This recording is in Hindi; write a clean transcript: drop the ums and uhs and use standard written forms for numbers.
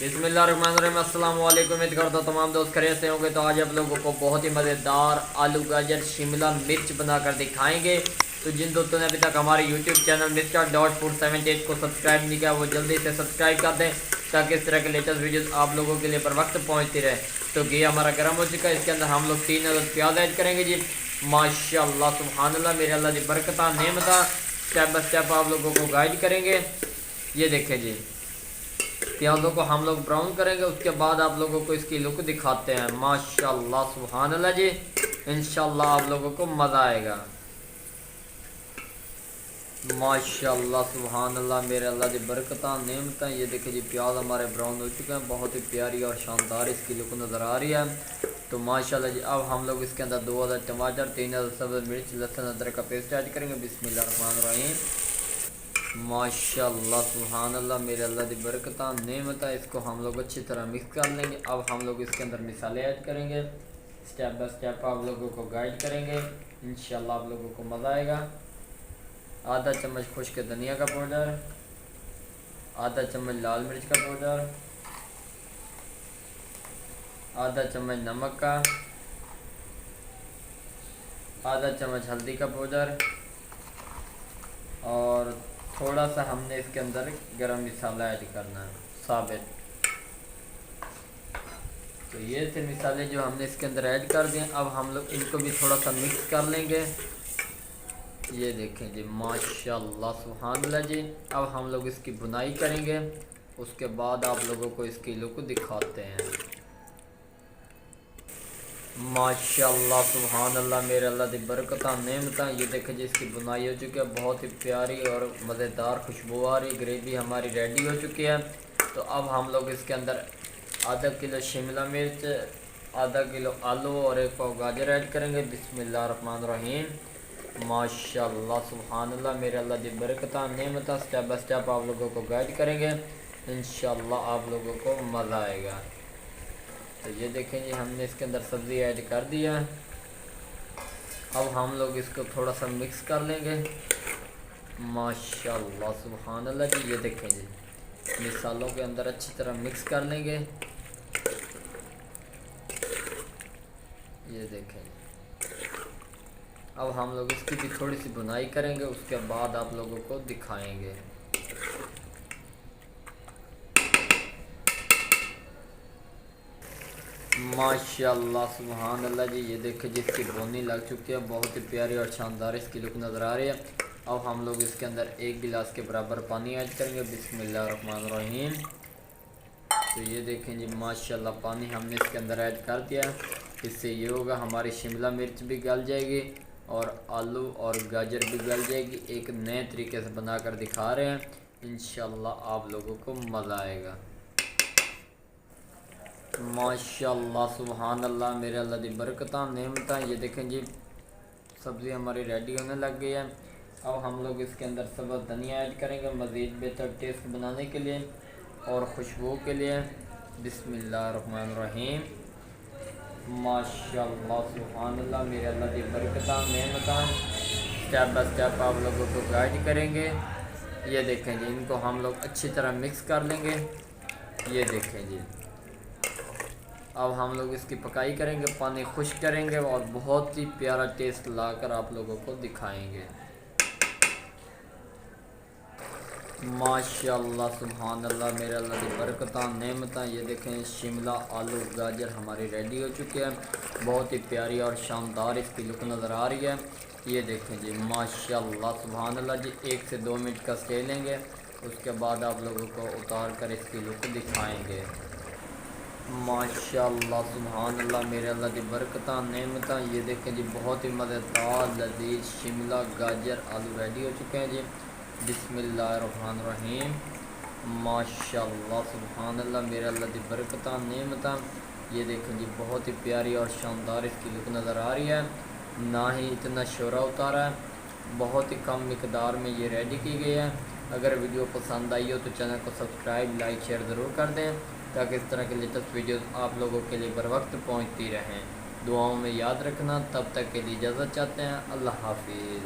बिस्मिल्लाहिर्रहमानिर्रहीम। अस्सलाम वालेकुम। उम्मीद करता हूँ तमाम दोस्त खैरियत से होंगे। तो आज आप लोगों को बहुत ही मज़ेदार आलू गाजर शिमला मिर्च बनाकर दिखाएंगे। तो जिन दोस्तों ने अभी तक हमारे यूट्यूब चैनल Mr.Food78 को सब्सक्राइब नहीं किया वो जल्दी से सब्सक्राइब कर दें ताकि इस तरह के लेटेस्ट वीडियोस आप लोगों के लिए बर वक्त पहुँचती रहे। तो घी हमारा गर्म हो चुका है, इसके अंदर हम लोग 3 अदद प्याज ऐड करेंगे जी। माशाअल्लाह सुभान अल्लाह, मेरे अल्लाह की बरकत नेमता। स्टेप बाय स्टेप आप लोगों को गाइड करेंगे। ये देखें जी, प्याज़ों को हम लोग ब्राउन करेंगे, उसके बाद आप लोगों को इसकी लुक दिखाते हैं। माशाअल्लाह सुभान अल्लाह जी, इंशाल्लाह आप लोगों को मज़ा आएगा। माशाअल्लाह सुभान अल्लाह, मेरे अल्लाह की बरकत नेमत। ये देखिए जी, प्याज हमारे ब्राउन हो चुके हैं, बहुत ही प्यारी और शानदार इसकी लुक नज़र आ रही है। तो माशाअल्लाह जी, अब हम लोग इसके अंदर 2 अदद टमाटर, 3 अदद सब्ज़ मिर्च, लहसुन अदरक का पेस्ट ऐड करेंगे। बिस्मिल्लाहिर्रहमानिर्रहीम। माशाअल्लाह सुभान अल्लाह, मेरे अल्लाह की बरकत नेमत है। इसको हम लोग अच्छी तरह मिक्स कर लेंगे। अब हम लोग इसके अंदर मिसाले ऐड करेंगे, स्टेप बाय स्टेप आप लोगों को गाइड करेंगे। इंशाल्लाह आप लोगों को मज़ा आएगा। आधा चम्मच खुश्क धनिया का पाउडर, आधा चम्मच लाल मिर्च का पाउडर, आधा चम्मच नमक का, आधा चम्मच हल्दी का पाउडर और थोड़ा सा हमने इसके अंदर गरम मसाला ऐड करना है साबित। तो ये थे मसाले जो हमने इसके अंदर ऐड कर दिए। अब हम लोग इनको भी थोड़ा सा मिक्स कर लेंगे। ये देखें जी, माशाअल्लाह सुभान अल्लाह जी। अब हम लोग इसकी बुनाई करेंगे, उसके बाद आप लोगों को इसकी लुक दिखाते हैं। माशाअल्लाह सुभान अल्लाह, मेरे अल्लाह की बरकत नेमत। ये देखें जी, इसकी बुनाई हो चुकी है, बहुत ही प्यारी और मज़ेदार खुशबू आ रही। ग्रेवी हमारी रेडी हो चुकी है। तो अब हम लोग इसके अंदर आधा किलो शिमला मिर्च, आधा किलो आलू और 1 पाव गाजर ऐड करेंगे। बिस्मिल्लाहिर्रहमानिर्रहीम। माशाअल्लाह सुभान अल्लाह, मेरे अल्लाह की बरकत नेमत। स्टेप बाय स्टेप आप लोगों को गाइड करेंगे, इंशाअल्लाह आप लोगों को मज़ा आएगा। तो ये देखें जी, हमने इसके अंदर सब्ज़ी ऐड कर दिया। अब हम लोग इसको थोड़ा सा मिक्स कर लेंगे। माशाअल्लाह सुभान अल्लाह जी, ये देखें जी, मसालों के अंदर अच्छी तरह मिक्स कर लेंगे। ये देखें, अब हम लोग इसकी भी थोड़ी सी बुनाई करेंगे, उसके बाद आप लोगों को दिखाएंगे। माशाअल्लाह सुभान अल्लाह जी, ये देखें जिसकी बोनी लग चुकी है, बहुत ही प्यारी और शानदार इसकी लुक नज़र आ रही है। अब हम लोग इसके अंदर 1 गिलास के बराबर पानी ऐड करेंगे। बिस्मिल्लाहिर्रहमानिर्रहीम। तो ये देखें जी, माशाअल्लाह पानी हमने इसके अंदर ऐड कर दिया है। इससे ये होगा, हमारी शिमला मिर्च भी गल जाएगी और आलू और गाजर भी गल जाएगी। एक नए तरीके से बनाकर दिखा रहे हैं, इंशाअल्लाह आप लोगों को मज़ा आएगा। माशाअल्लाह सुभान अल्लाह, मेरे अल्लाह की बरकत नेमत। ये देखें जी, सब्ज़ी हमारी रेडी होने लग गई है। अब हम लोग इसके अंदर सब्ज़ धनिया ऐड करेंगे मज़ीद बेहतर टेस्ट बनाने के लिए और खुशबू के लिए। बिस्मिल्लाहिर्रहमानिर्रहीम। माशाअल्लाह सुभान अल्लाह, मेरे अल्लाह की बरकत नेमत। स्टेप बाय स्टेप आप लोगों को गाइड करेंगे। ये देखें जी, इनको हम लोग अच्छी तरह मिक्स कर लेंगे। ये देखें जी, अब हम लोग इसकी पकाई करेंगे, पानी खुश्क करेंगे और बहुत ही प्यारा टेस्ट लाकर आप लोगों को दिखाएंगे। माशाअल्लाह सुभान अल्लाह, मेरे अल्लाह की बरकत नेमत। ये देखें, शिमला आलू गाजर हमारी रेडी हो चुकी है, बहुत ही प्यारी और शानदार इसकी लुक नज़र आ रही है। ये देखें जी, माशाअल्लाह सुभान अल्लाह जी, 1 से 2 मिनट का स्टे लेंगे, उसके बाद आप लोगों को उतार कर इसकी लुक दिखाएँगे। माशाअल्लाह सुभान अल्लाह, मेरे अल्लाह की बरकत नेमत। ये देखें जी, बहुत ही मज़ेदार लजीज शिमला गाजर आलू रेडी हो चुके हैं जी। बिस्मिल्लाहिर्रहमानिर्रहीम। माशाअल्लाह सुभान अल्लाह, मेरे अल्लाह की बरकत नेमत। ये देखें जी, बहुत ही प्यारी और शानदार इसकी लुक नज़र आ रही है, ना ही इतना शोरा उतारा है, बहुत ही कम मिकदार में ये रेडी की गई है। अगर वीडियो पसंद आई हो तो चैनल को सब्सक्राइब लाइक शेयर ज़रूर कर दें ताकि इस तरह के लेटेस्ट वीडियोस आप लोगों के लिए बर वक्त पहुँचती रहें। दुआओं में याद रखना। तब तक के लिए इजाज़त चाहते हैं। अल्लाह हाफिज़।